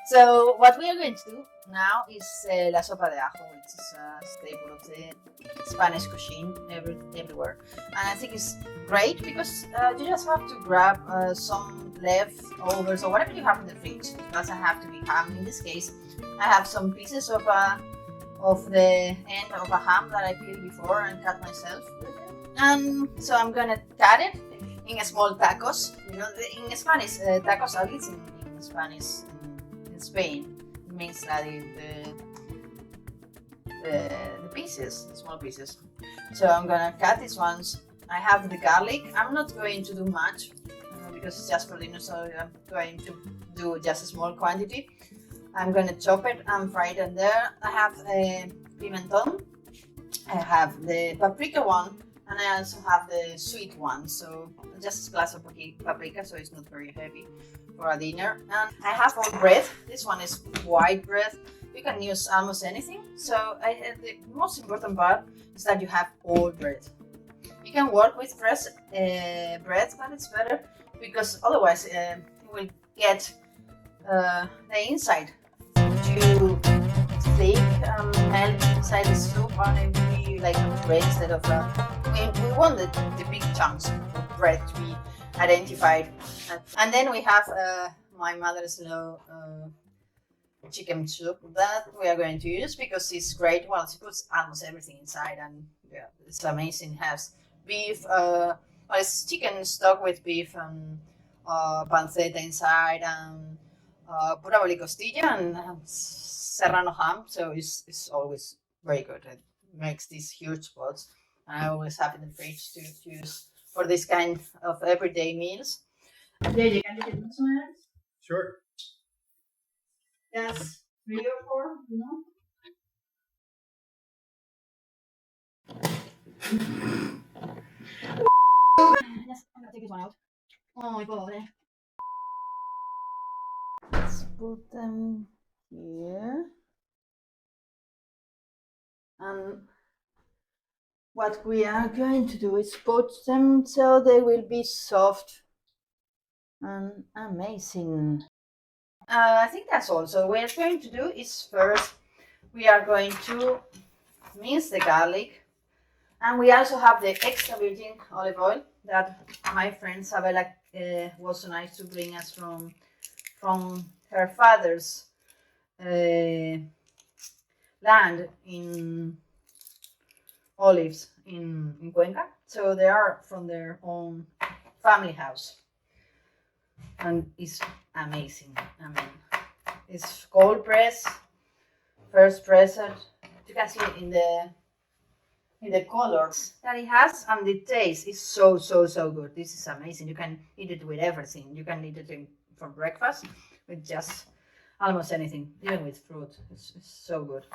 So what we are going to do now is la sopa de ajo, which is a staple of the Spanish cuisine everywhere. And I think it's great because you just have to grab some leftovers or whatever you have in the fridge. It doesn't have to be ham. In this case, I have some pieces of the end of a ham that I peeled before and cut myself. And so I'm gonna cut it in small tacos. You know, in Spanish, tacos, at least in Spanish, in Spain, it means that the pieces, the small pieces. So I'm gonna cut these ones. I have the garlic. I'm not going to do much because it's just for dinner, so I'm going to do just a small quantity. I'm gonna chop it and fry it in there. I have a pimenton. I have the paprika one, and I also have the sweet one. So just a splash of paprika, so it's not very heavy for a dinner. And I have all bread. This one is white bread. You can use almost anything. So the most important part is that you have all bread. You can work with fresh bread, but it's better because otherwise you will get the inside too thick and melt inside the soup, and it will be like bread instead of we want the big chunks of bread to be identified. And then we have my mother-in-law chicken soup that we are going to use because it's great. Well, she puts almost everything inside, and yeah, it's amazing. It has beef, well, it's chicken stock with beef and panceta inside, and probably costilla and serrano ham. So it's always very good. It makes these huge pots. I always have in the fridge to use for this kind of everyday meals. There, you can get más o menos. Sure. That's 3 or 4, you know. Yes, I'm gonna take this one out. Oh my god. Let's put them here. And what we are going to do is put them so they will be soft and amazing. I think that's all. So what we're going to do is first we are going to mince the garlic, and we also have the extra virgin olive oil that my friend Sabella was so nice to bring us from her father's land in olives in Cuenca. So they are from their own family house, and it's amazing. I mean, it's cold press, first pressed. You can see it in the colors that it has, and the taste is so good. This is amazing. You can eat it with everything. You can eat it for breakfast with just almost anything, even with fruit. It's so good.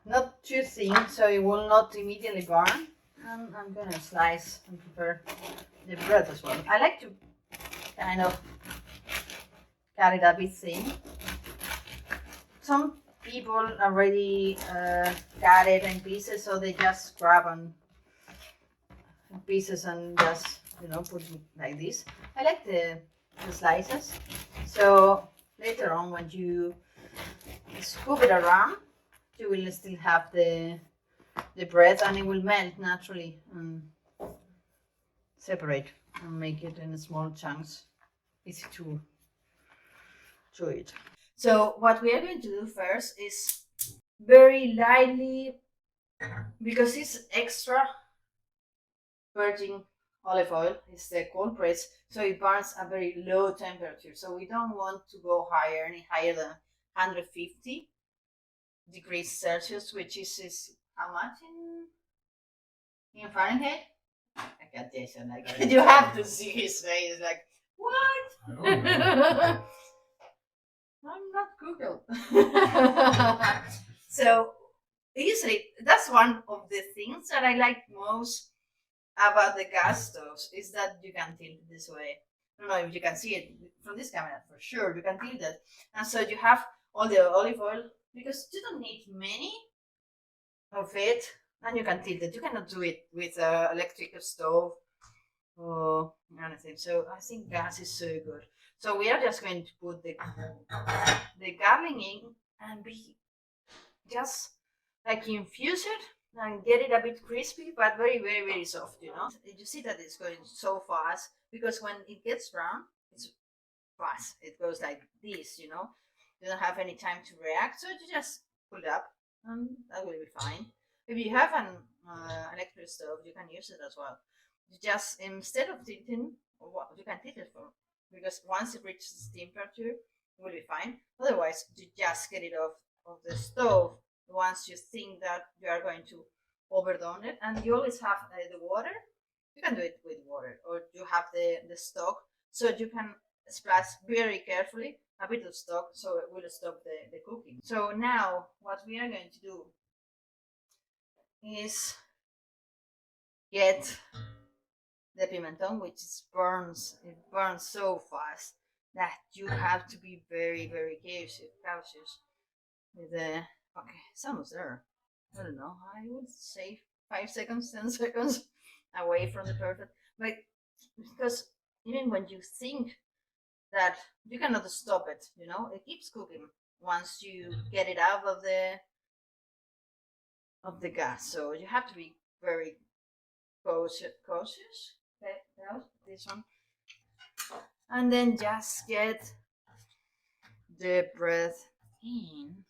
Not too thin, so it will not immediately burn. And I'm gonna slice and prepare the bread as well. I like to kind of cut it a bit thin. Some people already cut it in pieces, so they just grab on pieces and just put it like this. I like the slices, so later on when you scoop it around, you will still have the bread, and it will melt naturally and separate and make it in small chunks, easy to eat. So what we are going to do first is very lightly, because it's extra virgin olive oil, it's the cold press, so it burns at very low temperature. So we don't want to go any higher than 150 degrees Celsius, which is how much in Fahrenheit? I can't Jason, like you have to see his face, like what? I don't know. I'm not Google. So usually that's one of the things that I like most about the gas stoves, is that you can tilt it this way. I don't know if you can see it from this camera, for sure you can tilt it, and so you have all the olive oil, because you don't need many of it, and you can tilt it. You cannot do it with an electric stove or anything. So I think gas is so good. So we are just going to put the garlic in and be just like infuse it and get it a bit crispy, but very, very, very soft, you know. You see that it's going so fast because when it gets brown, it's fast. It goes like this, you know. You don't have any time to react, so you just pull it up and that will be fine. If you have an electric stove, you can use it as well. You just, instead of tilting, you can tilt it for, because once it reaches temperature, it will be fine. Otherwise, you just get it off of the stove once you think that you are going to overdone it. And you always have the water. You can do it with water, or you have the stock, so you can splash very carefully a bit of stock, so it will stop the cooking. So now what we are going to do is get the pimenton, which is burns. It burns so fast that you have to be very, very cautious with the. Okay, it's almost there. I don't know. I would say 5 seconds, 10 seconds away from the perfect, but because even when you think that you cannot stop it, you know, it keeps cooking once you get it out of the gas. So you have to be very cautious. Okay, now this one, and then just get the bread in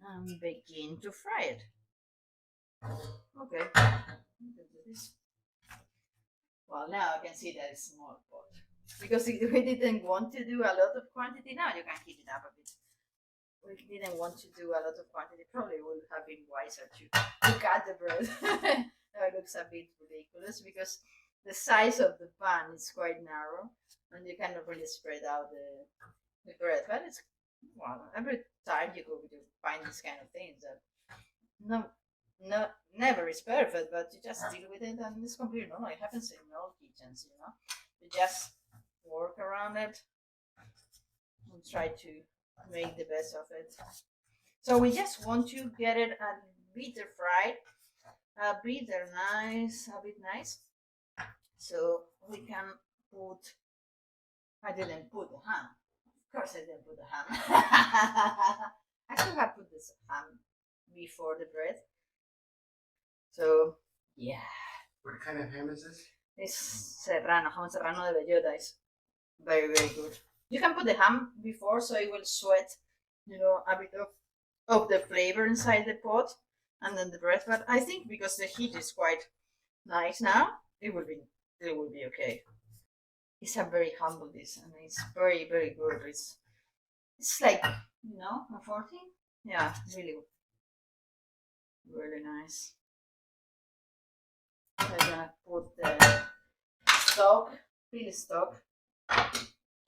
and begin to fry it. Okay, this. Well, now I can see that it's small pot because we didn't want to do a lot of quantity. Now you can heat it up a bit. We didn't want to do a lot of quantity. Probably would have been wiser to cut the bread. Now it looks a bit ridiculous because the size of the pan is quite narrow and you cannot really spread out the bread. But it's, well, every time you go to find this kind of things that no, no, never is perfect, but you just deal with it and it's completely normal. It happens in all kitchens, you know. You just work around it and try to make the best of it. So we just want to get it a bit fried, a bit nice, a bit nice. So we can put. I didn't put the ham. Of course, I didn't put the ham. I should have put this ham before the bread. So yeah. What kind of ham is this? It's serrano, ham serrano de bellota. It's very, very good. You can put the ham before so it will sweat, you know, a bit of the flavor inside the pot and then the bread. But I think because the heat is quite nice now, it will be okay. It's a very humble dish and it's very, very good. It's like, you know, a 14. Yeah, really, really nice. I'm gonna put the stock, peel stock.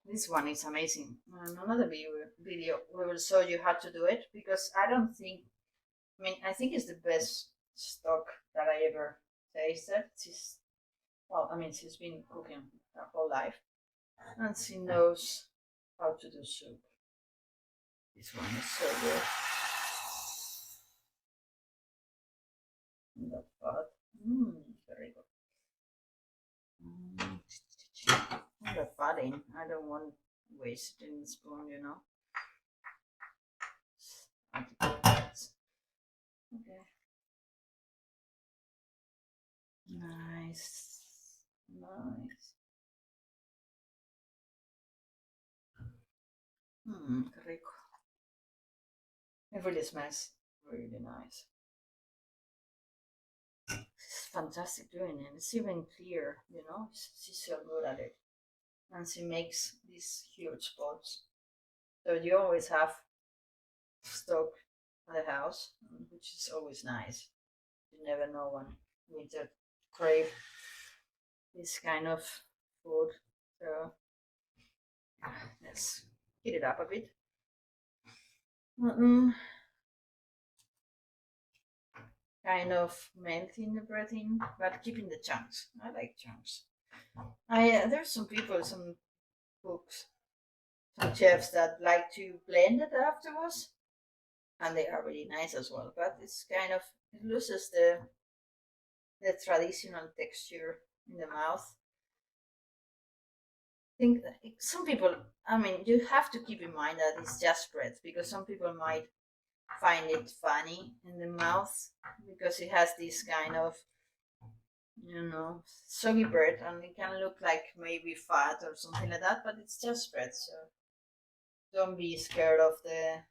This one is amazing. Another video we will show you how to do it because I don't think, I mean, I think it's the best stock that I ever tasted. Well, I mean, she's been cooking her whole life and she knows how to do soup. This one is so good. Not bad. Very good. The padding. I don't want wasting the spoon, you know. Okay. Nice. Nice. Qué rico. It really smells really nice. She's fantastic doing it. It's even clear, you know. She's so good at it. And she makes these huge pots. So you always have stock at the house, which is always nice. You never know when winter crave this kind of food. So let's heat it up a bit. Kind of melting the bread in, but keeping the chunks. I like chunks. There's some people, some cooks, some chefs that like to blend it afterwards, and they are really nice as well. But it's kind of, it loses the traditional texture in the mouth. think that some people, I mean, you have to keep in mind that it's just bread because some people might find it funny in the mouth because it has this kind of, soggy bread and it can look like maybe fat or something like that, but it's just bread, so don't be scared of the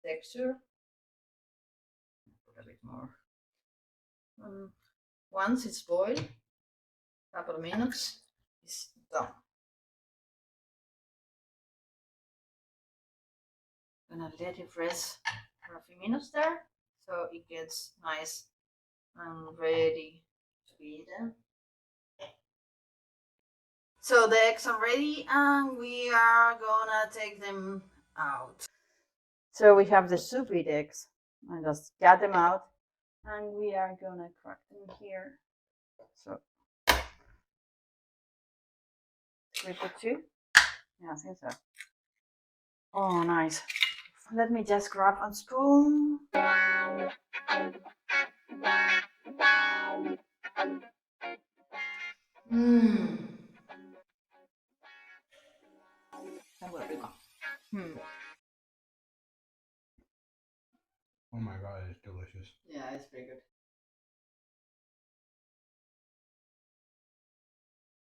texture. Put a bit more. Once it's boiled, a couple of minutes, it's done. Gonna let it rest for a few minutes there so it gets nice and ready to be eaten. So the eggs are ready and we are gonna take them out. So we have the soup with eggs. I just got them out and we are gonna crack them here. So we put two? Yeah, I think so. Oh, nice. Let me just grab a spoon. Mmm. Oh my god, it's delicious. Yeah, it's pretty good.